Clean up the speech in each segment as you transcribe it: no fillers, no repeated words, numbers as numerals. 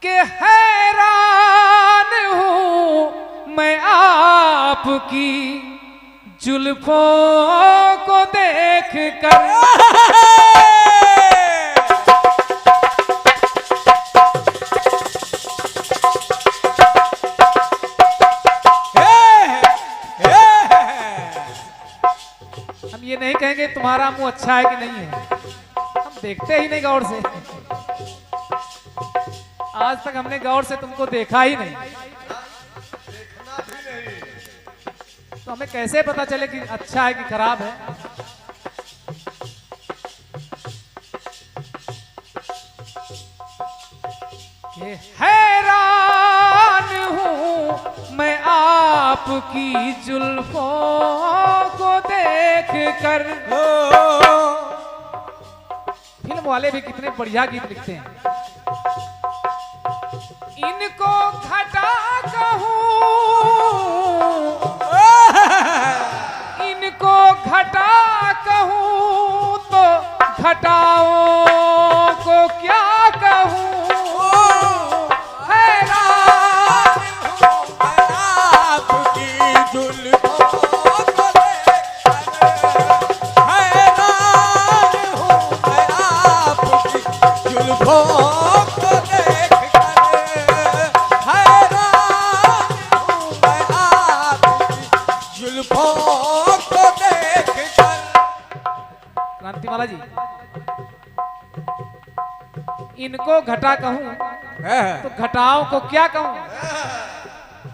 कि हैरान हूं मैं आपकी जुल्फों को देख कर। हम ये नहीं कहेंगे तुम्हारा मुंह अच्छा है कि नहीं है, हम देखते ही नहीं गौर से। आज तक हमने गौर से तुमको देखा ही नहीं, तो हमें कैसे पता चले कि अच्छा है कि खराब है। कि हैरान हूं मैं आपकी जुल्फों को देख कर। फिल्म वाले भी कितने बढ़िया गीत लिखते हैं। इनको घटा कहूं, इनको घटा कहूं तो घटाओं को क्या कहूं। हैरान आपकी जुल्फों को देखकर, हैरान हूं मैं आपकी जुल्फों को देखकर, हैरान हूं मैं आपकी जुल्फों को देखकर। क्रांतिमाला जी, इनको घटा कहूं तो घटाओं को क्या कहूं।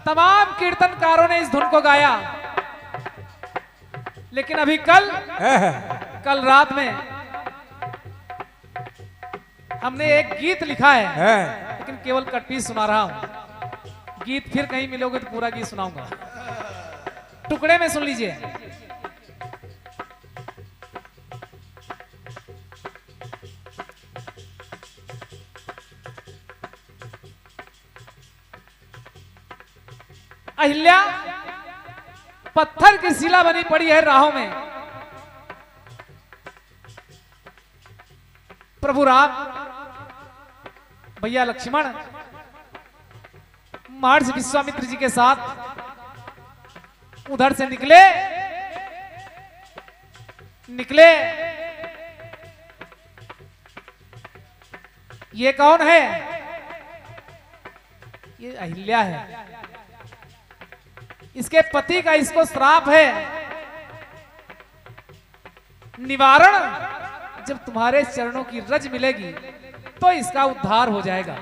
तमाम कीर्तनकारों ने इस धुन को गाया, लेकिन अभी कल रात में हमने एक गीत लिखा है, लेकिन केवल कट सुना रहा हूं। गीत फिर कहीं मिलोगे तो पूरा गीत सुनाऊंगा, टुकड़े में सुन लीजिए। अहिल्या पत्थर की शिला बनी पड़ी है राहों में। प्रभु राम, भैया लक्ष्मण महर्षि विश्वामित्र जी के साथ उधर से निकले। ये कौन है? ये अहिल्या है। इसके पति का इसको श्राप है। निवारण जब तुम्हारे चरणों की रज मिलेगी तो इसका उद्धार हो जाएगा।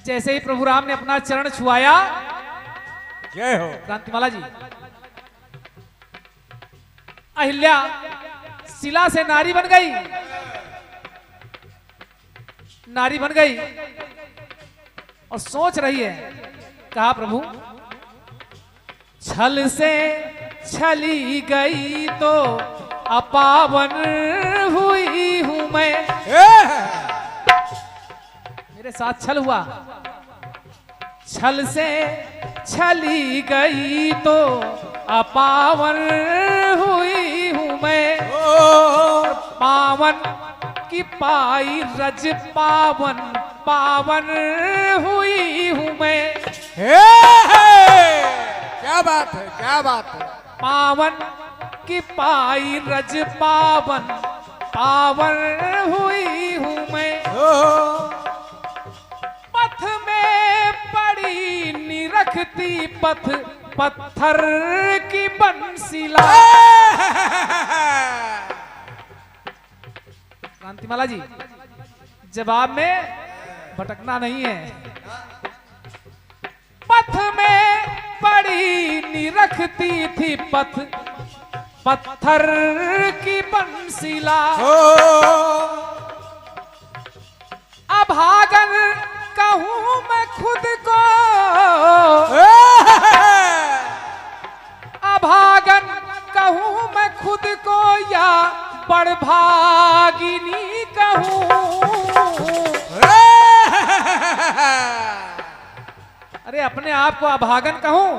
जैसे ही प्रभु राम ने अपना चरण छुआया, जय हो क्रांतिमाला जी, अहिल्या शिला से नारी बन गई। नारी बन गई और सोच रही है। कहा प्रभु, छल से छली गई तो अपावन हुई हूं मैं। मेरे साथ छल हुआ। छल से छली गई तो अपावन हुई हूं मैं। पावन की पाई रज पावन पावन हुई हूं मैं। क्या बात है, क्या बात है। पावन की पाई रज पावन पावन हुई हूं मैं। पथ में पड़ी निरखती पथ पत्थर की बंसीला। क्रांतिमाला जी, जवाब में भटकना नहीं है। पथ में पड़ी निरखती थी पथ पत्थर की बंसीला। अभागन कहूं मैं खुद को, अभागन कहूं मैं खुद को या बड़भागिनी कहूं। अरे अपने आप को अभागन कहूं,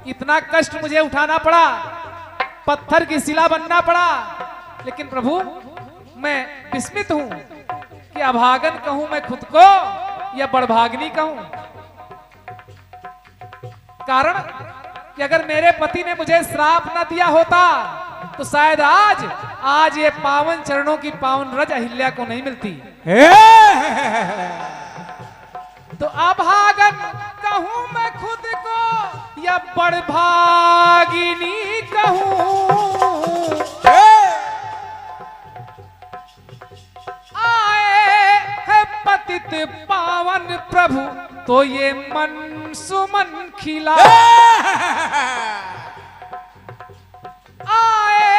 इतना कष्ट मुझे उठाना पड़ा, पत्थर की शिला बनना पड़ा, लेकिन प्रभु मैं विस्मित हूं कि अभागन कहूं मैं खुद को या बड़भागनी कहूं। कारण कि अगर मेरे पति ने मुझे श्राप न दिया होता तो शायद आज ये पावन चरणों की पावन रज अहिल्या को नहीं मिलती। तो अभागन कहूं मैं खुद को या बड़भागिनी कहूं। आए है पतित पावन प्रभु तो ये मन सुमन खिला। आए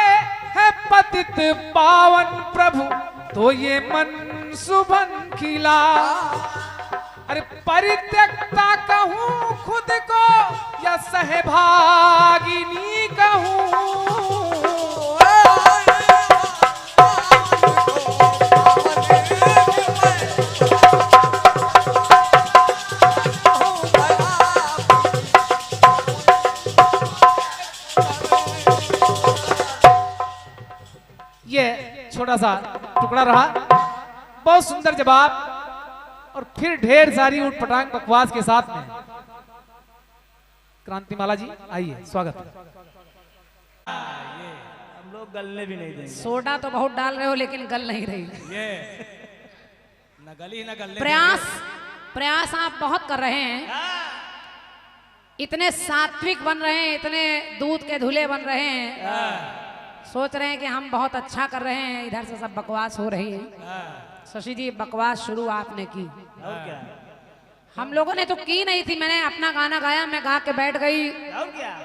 है पतित पावन प्रभु तो ये मन सुमन खिला। अरे परित्यक्ता कहूं खुद को या सहभागिनी कहूं। ये छोटा सा टुकड़ा रहा, बहुत सुंदर जवाब और फिर ढेर सारी उठपटांग बकवास के साथ में। क्रांतिमाला जी आइए, स्वागत। हम लोग गलने भी नहीं देंगे। सोडा तो बहुत डाल रहे हो लेकिन गल नहीं रही। ये न गली न गलने। प्रयास आप बहुत कर रहे हैं, इतने सात्विक बन रहे हैं, इतने दूध के धुले बन रहे हैं, सोच रहे हैं कि हम बहुत अच्छा कर रहे हैं, इधर से सब बकवास हो रही है। शशि जी बकवास शुरू आपने की, और क्या? हम लोगों ने तो की नहीं थी। मैंने अपना गाना गाया, मैं गा के बैठ गई, और क्या?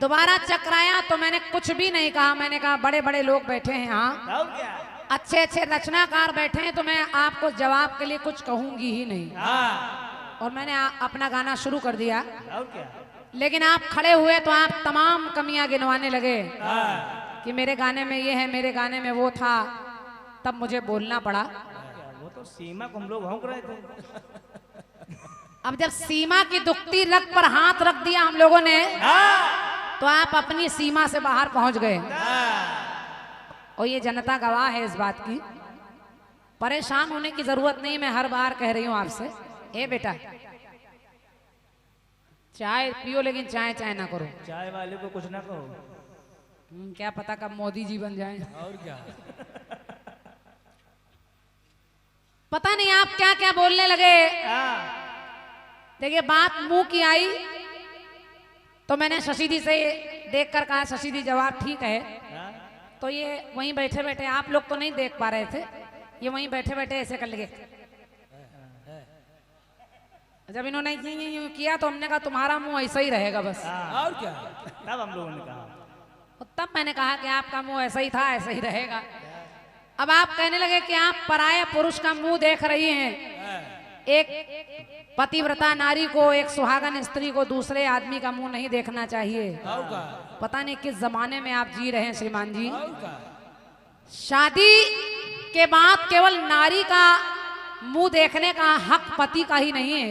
दोबारा चकराया तो मैंने कुछ भी नहीं कहा। मैंने कहा बड़े बड़े लोग बैठे हैं यहाँ, और क्या? अच्छे अच्छे रचनाकार बैठे हैं, तो मैं आपको जवाब के लिए कुछ कहूंगी ही नहीं। और मैंने अपना गाना शुरू कर दिया। और क्या? लेकिन आप खड़े हुए तो आप तमाम कमियां गिनवाने लगे कि मेरे गाने में ये है, मेरे गाने में वो था। तब मुझे बोलना पड़ा। वो तो सीमा को हम लोग भौंक रहे थे। अब जब सीमा की दुखती रग पर हाथ रख दिया हम लोगों ने, तो आप अपनी सीमा से बाहर पहुंच गए। और ये जनता गवाह है इस बात की। परेशान होने की जरूरत नहीं, मैं हर बार कह रही हूं आपसे, ए बेटा चाय पियो लेकिन चाय चाय ना करो। चाय वाले को कुछ ना कहो। क्या पता कब मोदी जी बन जाएं। और क्या? पता नहीं आप क्या क्या बोलने लगे। देखिए बात मुंह की आई तो मैंने शशि जी से देखकर कहा, शशि जी जवाब ठीक है। तो ये वहीं बैठे बैठे, आप लोग तो नहीं देख पा रहे थे, ये वहीं बैठे बैठे ऐसे कर लगे। जब इन्होंने यूं किया तो हमने कहा तुम्हारा मुंह ऐसा ही रहेगा बस। और क्या? तब हम लोगों ने कहा, तब मैंने कहा कि आपका मुंह ऐसा ही था, ऐसा ही रहेगा। अब आप कहने लगे कि आप पराये पुरुष का मुंह देख रही हैं। एक पतिव्रता नारी को, एक सुहागन स्त्री को दूसरे आदमी का मुंह नहीं देखना चाहिए। पता नहीं किस जमाने में आप जी रहे हैं श्रीमान जी। शादी के बाद केवल नारी का मुंह देखने का हक पति का ही नहीं है।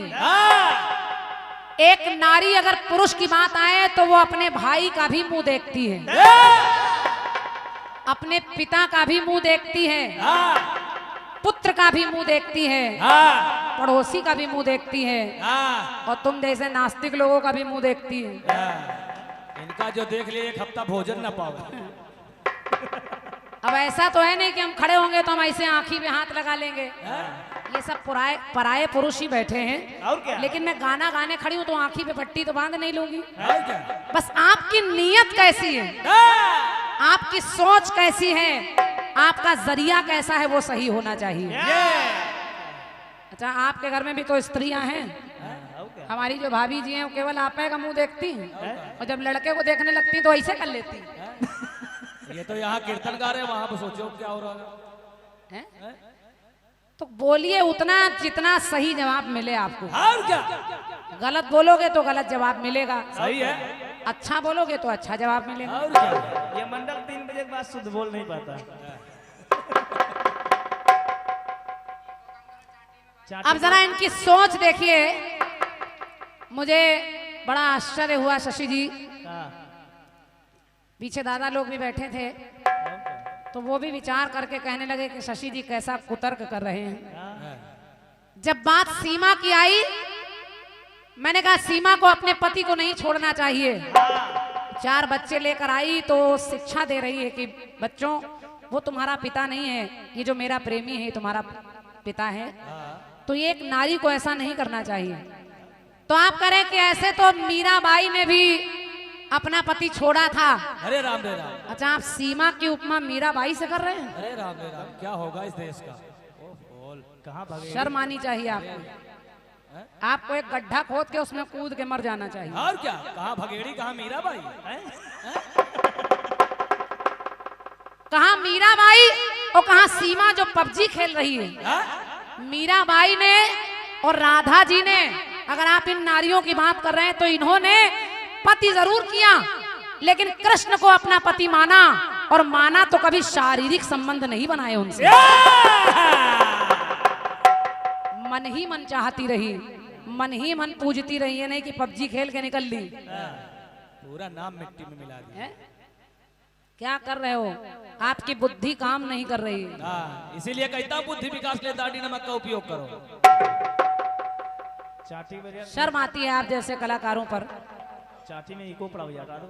एक नारी अगर पुरुष की बात आए तो वो अपने भाई का भी मुंह देखती है, अपने पिता का भी मुंह देखती है, पुत्र का भी मुंह देखती है, पड़ोसी का भी मुंह देखती है, और तुम जैसे नास्तिक लोगों का भी मुंह देखती है। इनका जो देख लिए एक हफ्ता भोजन ना पाओ। अब ऐसा तो है नहीं कि हम खड़े होंगे तो हम ऐसे आंखी पे हाथ लगा लेंगे। ये सब पराये पुरुष ही बैठे हैं। और क्या? लेकिन मैं गाना गाने खड़ी हूँ तो आंखी पे पट्टी तो बांध नहीं लूंगी। और क्या? बस आपकी नीयत कैसी है, आपकी सोच कैसी है, आपका जरिया कैसा है, वो सही होना चाहिए। अच्छा आपके घर में भी तो स्त्रियां हैं। हमारी जो भाभी जी हैं वो केवल आप का मुंह देखती हैं, और जब लड़के को देखने लगती हैं तो ऐसे कर लेती हैं। ये तो यहाँ कीर्तन गा रहे हैं, वहां पर सोचो क्या हो रहा हैं? तो बोलिए उतना जितना सही जवाब मिले आपको। और क्या? गलत बोलोगे तो गलत जवाब मिलेगा, सही है। अच्छा बोलोगे तो अच्छा जवाब मिलेगा। और क्या? ये मंडल 3 बजे के बाद शुद्ध बोल नहीं पाता। अब जरा इनकी सोच देखिए, मुझे बड़ा आश्चर्य हुआ शशि जी। पीछे दादा लोग भी बैठे थे तो वो भी विचार करके कहने लगे कि शशि जी कैसा कुतर्क कर रहे हैं। जब बात सीमा की आई, मैंने कहा सीमा को अपने पति को नहीं छोड़ना चाहिए। 4 बच्चे लेकर आई तो शिक्षा दे रही है कि बच्चों वो तुम्हारा पिता नहीं है, ये जो मेरा प्रेमी है तुम्हारा पिता है। तो ये एक नारी को ऐसा नहीं करना चाहिए। तो आप करें कि ऐसे तो मीराबाई ने भी अपना पति छोड़ा था। अरे राम रे राम। अच्छा, आप सीमा की उपमा मीराबाई से कर रहे हैं? अरे राम रे राम, क्या होगा इस देश का? बोल कहाँ भागे? शर्म आनी चाहिए आपको। आपको एक गड्ढा खोद के उसमें कूद के मर जाना चाहिए। और क्या? कहाँ भगेड़ी, कहाँ मीराबाई? कहाँ मीराबाई और कहाँ सीमा जो पबजी खेल रही है। मीराबाई ने और राधा जी ने, अगर आप इन नारियों की बात कर रहे हैं तो इन्होंने पति जरूर किया, लेकिन कृष्ण को अपना पति माना, और माना तो कभी शारीरिक संबंध नहीं बनाए उनसे। मन ही मन चाहती रही, मन ही मन पूजती रही है, नहीं कि पबजी खेल के निकल ली। पूरा नाम मिट्टी में मिला दिया। क्या कर रहे हो? आपकी बुद्धि काम नहीं कर रही। इसीलिए कहता हूं बुद्धि विकास ले दाढ़ी नमक का उपयोग करो। चाटी शर्म आती है आप जैसे कलाकारों पर। चाटी में इको पड़ा हुआ।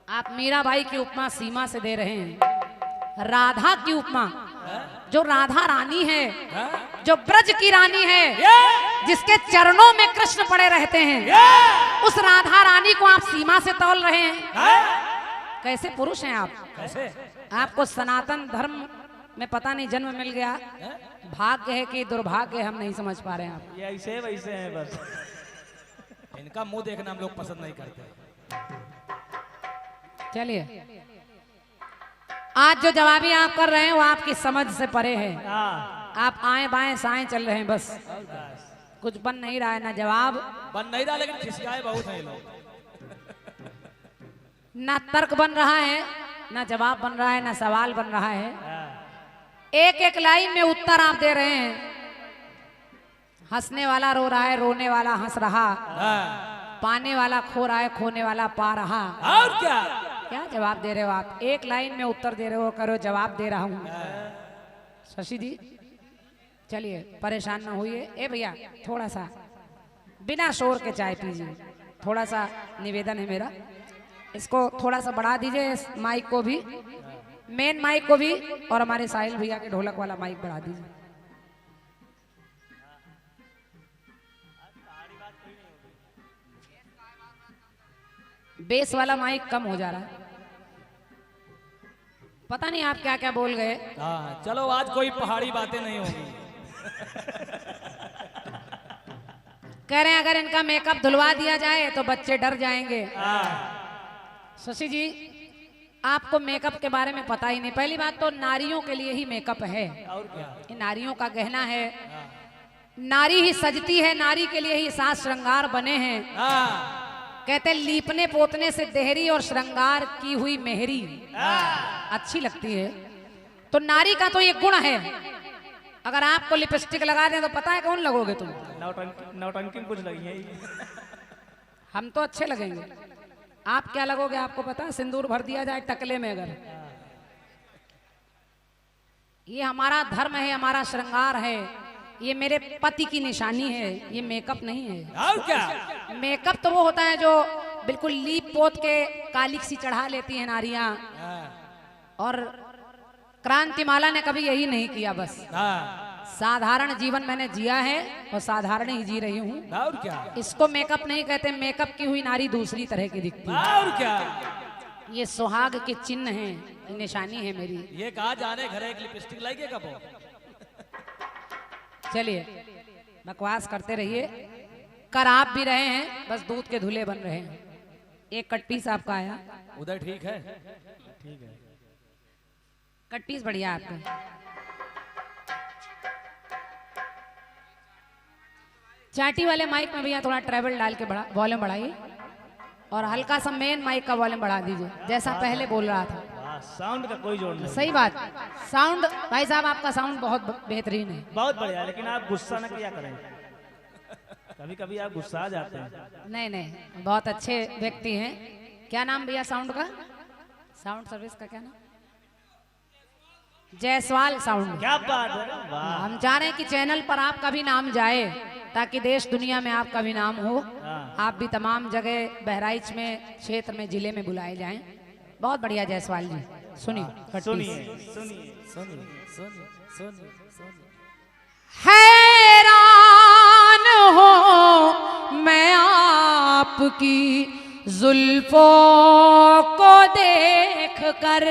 आप मीराबाई की उपमा सीमा से दे रहे हैं। राधा की उपमा, जो राधा रानी है, जो ब्रज की रानी है, जिसके चरणों में कृष्ण पड़े रहते हैं, उस राधा रानी को आप सीमा से तौल रहे हैं। कैसे पुरुष हैं आप? कैसे? आपको सनातन धर्म में पता नहीं जन्म मिल गया, भाग्य है कि दुर्भाग्य है, हम नहीं समझ पा रहे हैं आप। ये ऐसे वैसे हैं बस। इनका मुंह देखना हम लोग पसंद नहीं करते। चलिए, आज जो जवाबी आप कर रहे हैं वो आपकी समझ से परे है। आप आए बाएं साएं चल रहे हैं, बस कुछ बन नहीं रहा है। ना जवाब बन नहीं रहा, लेकिन खिसियाए बहुत हैं लोग। ना तर्क बन रहा है, ना जवाब बन रहा है, ना सवाल बन रहा है। एक एक लाइन में उत्तर आप दे रहे हैं। हंसने वाला रो रहा है, रोने वाला हंस रहा, पाने वाला खो रहा है, खोने वाला पा रहा। और क्या? क्या जवाब दे रहे हो आप? एक लाइन में उत्तर दे रहे हो, करो जवाब दे रहा हूँ। शशि जी चलिए, परेशान ना होइए। ए भैया, थोड़ा सा बिना शोर के चाय पीजिए, थोड़ा सा निवेदन है मेरा। इसको थोड़ा सा बढ़ा दीजिए, इस माइक को भी, मेन माइक को भी, और हमारे साहिल भैया के ढोलक वाला माइक बढ़ा दीजिए। बेस वाला माइक कम हो जा रहा है, पता नहीं आप क्या क्या बोल गए। चलो आज कोई पहाड़ी बातें नहीं होगी। कह रहे हैं अगर इनका मेकअप धुलवा दिया जाए तो बच्चे डर जाएंगे। शशि जी, आपको मेकअप के बारे में पता ही नहीं। पहली बात तो नारियों के लिए ही मेकअप है, और क्या? ये नारियों का गहना है। नारी ही सजती है, नारी के लिए ही साज श्रृंगार बने हैं। कहते लीपने पोतने से देहरी और श्रृंगार की हुई मेहरी अच्छी लगती है। तो नारी का तो ये गुण है। अगर आपको लिपस्टिक लगा दें तो पता है कौन लगोगे तुम? नौटंकी कुछ लगी है। हम तो अच्छे लगेंगे, आप क्या लगोगे आपको पता है? सिंदूर भर दिया जाए टकले में अगर। ये हमारा धर्म है, हमारा श्रृंगार है, ये मेरे पति की निशानी है, ये मेकअप नहीं है। और क्या? मेकअप तो वो होता है जो बिल्कुल लीप पोत के कालिक सी चढ़ा लेती हैं नारियां, और क्रांतिमाला ने कभी यही नहीं किया। बस साधारण जीवन मैंने जिया है और साधारण ही जी रही हूँ। और क्या? इसको मेकअप नहीं कहते, मेकअप की हुई नारी दूसरी तरह की दिखती है। और क्या? ये सुहाग के चिन्ह हैं, ये निशानी है मेरी। ये कहा जाने घर एक लिपस्टिक लाइए कब? चलिए, बकवास करते रहिए। कर आप भी रहे हैं, बस दूध के धुले बन रहे हैं। एक कट पीस आपका आया उधर, ठीक है? ठीक है, कट पीस बढ़िया आपका। चाटी वाले माइक में भैया थोड़ा ट्रेवल डाल के वॉल्यूम बढ़ाइए, और हल्का सा मेन माइक का वॉल्यूम बढ़ा दीजिए, जैसा पहले बोल रहा था। साउंड का कोई जोड़ नहीं। सही बात, साउंड भाई साहब आपका साउंड बहुत बेहतरीन है, बहुत बढ़िया। लेकिन आप गुस्सा न किया करें, कभी कभी आप गुस्सा आ जाते हैं। नहीं नहीं, बहुत अच्छे व्यक्ति हैं। क्या नाम भैया साउंड का? साउंड सर्विस का क्या नाम? जायसवाल साउंड। क्या बात है, वाह। हम चाह रहे हैं कि चैनल पर आपका भी नाम जाए, ताकि देश दुनिया में आपका भी नाम हो। आप भी तमाम जगह बहराइच में, क्षेत्र में, जिले में बुलाए जाएं। बहुत बढ़िया जायसवाल जी, सुनिए सुनिए सुनिए हैरान हो मैं आपकी जुल्फों को देख कर,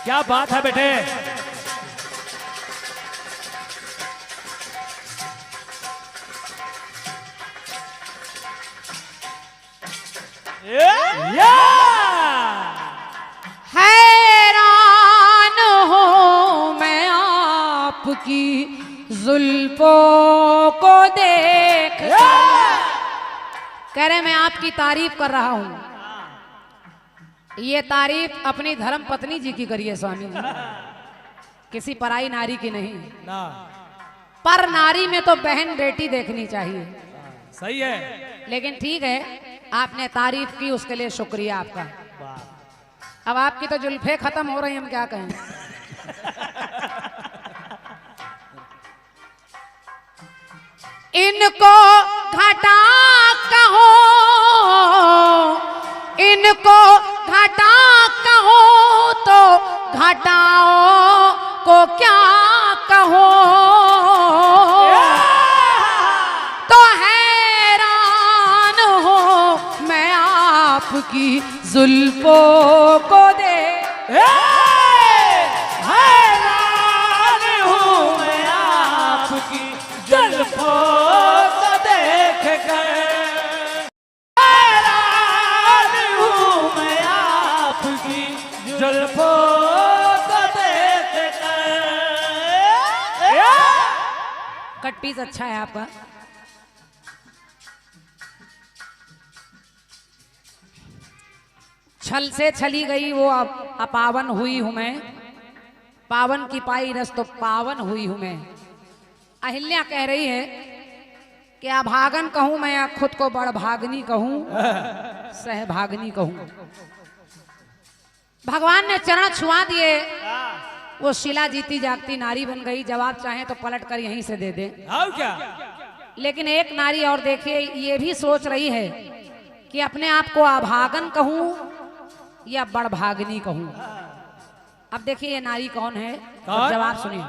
क्या बात है बेटे। हैरान हो मैं आपकी जुल्फों को देख कर। कह रहे मैं आपकी तारीफ कर रहा हूं। ये तारीफ अपनी धर्म पत्नी जी की करिए स्वामी जी, किसी पराई नारी की नहीं। ना पर नारी में तो बहन बेटी देखनी चाहिए। सही है। लेकिन ठीक है, आपने तारीफ की, उसके लिए शुक्रिया आपका। अब आपकी तो जुल्फे खत्म हो रही, हम क्या कहें। इनको घटा कहो, इनको घटा कहो तो घटाओ को क्या कहो, तो हैरान हो मैं आपकी जुल्फों को दे। हैरान हूँ मैं आपकी जुल्फों को देख कर, हैरान हूँ मैं आपकी जुल्फों को देख कर। कट पीस अच्छा है आपका। छल से छली गई वो अपावन हुई हूं मैं, पावन की पाई रस तो पावन हुई हूं मैं। अहिल्या कह रही है कि अभागन कहूं मैं या खुद को बड़भागनी कहूं, सहभागनी कहूं। भगवान ने चरण छुआ दिए, वो शिला जीती जागती नारी बन गई। जवाब चाहे तो पलट कर यहीं से दे दे। और क्या। लेकिन एक नारी और देखिए, ये भी सोच रही है कि अपने आप को अभागन कहूं या बड़भागनी कहूं। अब देखिए ये नारी कौन है, और जवाब सुनिए।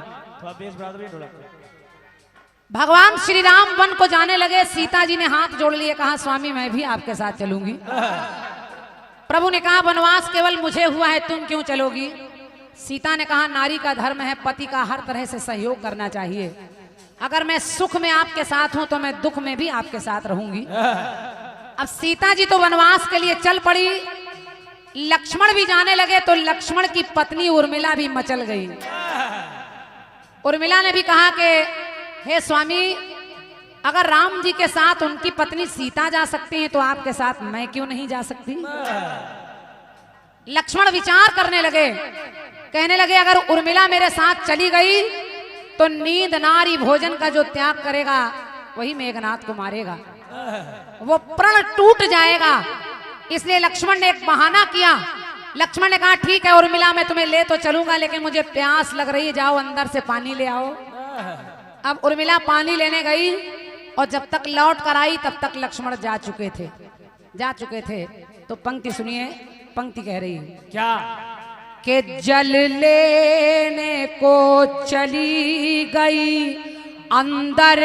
भगवान श्री राम वन को जाने लगे, सीता जी ने हाथ जोड़ लिए, कहा स्वामी मैं भी आपके साथ चलूंगी। प्रभु ने कहा वनवास केवल मुझे हुआ है, तुम क्यों चलोगी। सीता ने कहा नारी का धर्म है पति का हर तरह से सहयोग करना चाहिए। अगर मैं सुख में आपके साथ हूं तो मैं दुख में भी आपके साथ रहूंगी। अब सीता जी तो वनवास के लिए चल पड़ी, लक्ष्मण भी जाने लगे, तो लक्ष्मण की पत्नी उर्मिला भी मचल गई। उर्मिला ने भी कहा कि हे स्वामी, अगर राम जी के साथ उनकी पत्नी सीता जा सकती हैं तो आपके साथ मैं क्यों नहीं जा सकती। लक्ष्मण विचार करने लगे, कहने लगे अगर उर्मिला मेरे साथ चली गई तो नींद नारी भोजन का जो त्याग करेगा वही मेघनाथ को मारेगा, वो प्रण टूट जाएगा। इसलिए लक्ष्मण ने एक बहाना किया। लक्ष्मण ने कहा ठीक है उर्मिला, मैं तुम्हें ले तो चलूंगा, लेकिन मुझे प्यास लग रही है, जाओ अंदर से पानी ले आओ। अब उर्मिला पानी लेने गई, और जब तक लौट कर आई तब तक लक्ष्मण जा चुके थे। तो पंक्ति सुनिए, पंक्ति कह रही है क्या कि जल लेने को चली गई अंदर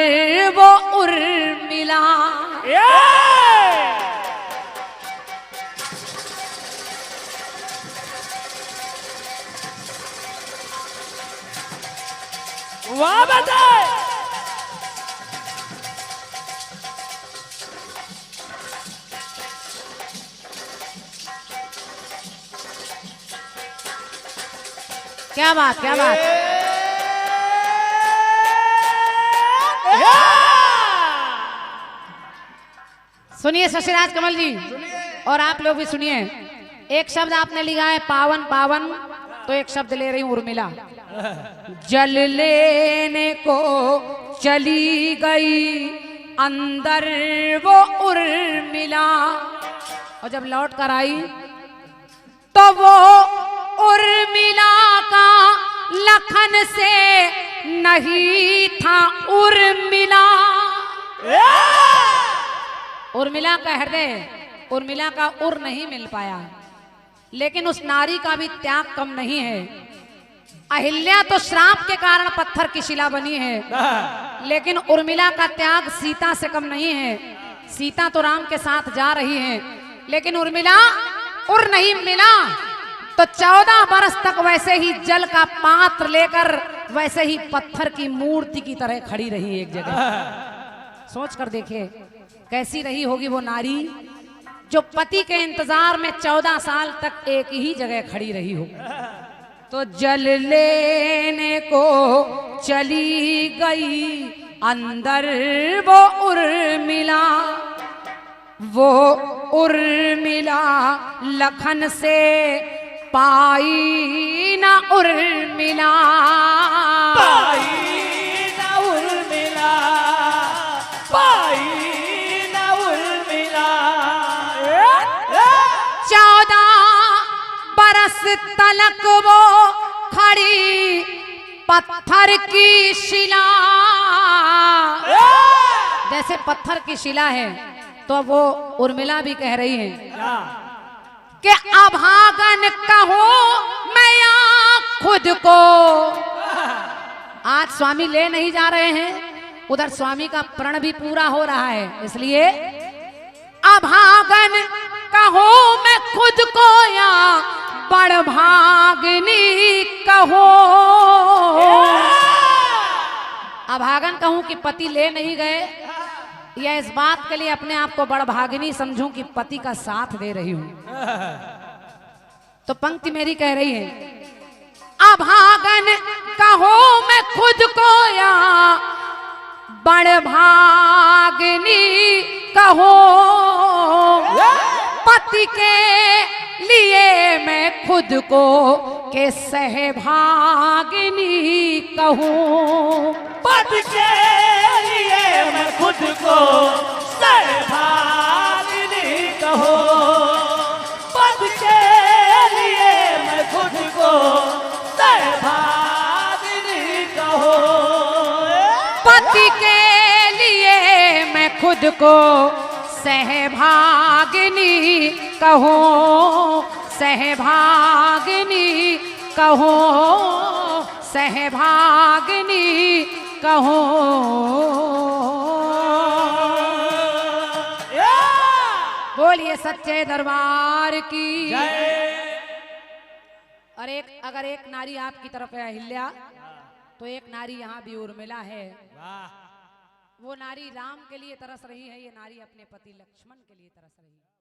वो उर्मिला, वाह बताए। क्या बात, क्या बात। सुनिए शशिराज कमल जी, और आप लोग भी सुनिए। एक शब्द आपने लिखा है पावन पावन, तो एक शब्द ले रही हूं उर्मिला। जल लेने को चली गई अंदर वो उर्मिला, और जब लौट कर आई तो वो उर्मिला का लखन से नहीं था उर्मिला। उर्मिला का हृदय, उर्मिला का उर नहीं मिल पाया, लेकिन उस नारी का भी त्याग कम नहीं है। अहिल्या तो श्राप के कारण पत्थर की शिला बनी है, लेकिन उर्मिला का त्याग सीता से कम नहीं है। सीता तो राम के साथ जा रही है, लेकिन उर्मिला उर नहीं मिला तो 14 बरस तक वैसे ही जल का पात्र लेकर वैसे ही पत्थर की मूर्ति की तरह खड़ी रही एक जगह। सोच कर देखिए कैसी रही होगी वो नारी जो पति के इंतजार में 14 साल तक एक ही जगह खड़ी रही हो। तो जल लेने को चली गई अंदर वो उर्मिला, वो उर्मिला लखन से पाई ना उर्मिला, पाई ना उर्मिला, पाई ना उर्मिला। 14 बरस तलक वो खड़ी पत्थर की शिला, जैसे पत्थर की शिला है तो वो उर्मिला भी कह रही है कि अभागन कहो मैं या खुद को। आज स्वामी ले नहीं जा रहे हैं, उधर स्वामी का प्रण भी पूरा हो रहा है, इसलिए अभागन कहो मैं खुद को या बड़भागनी कहो। अभागन कहूं कि पति ले नहीं गए, या इस बात के लिए अपने आप को बड़भागिनी समझूं कि पति का साथ दे रही हूं। तो पंक्ति मेरी कह रही है, अभागन कहो मैं खुद को या बड़भागिनी कहो, पति के लिए मैं खुद को के सहभागिनी कहूं। पति के लिए मैं खुद को सहभागिनी कहो, पति के लिए मैं खुद को सहभागिनी कहो। पति के लिए मैं खुद को सहभागिनी कहो, सहभागिनी कहो, सहभागिनी कहो। बोलिए सच्चे दरबार की। और अगर एक नारी आपकी तरफ है अहिल्या, तो एक नारी यहाँ भी उर्मिला है। वो नारी राम के लिए तरस रही है, ये नारी अपने पति लक्ष्मण के लिए तरस रही है।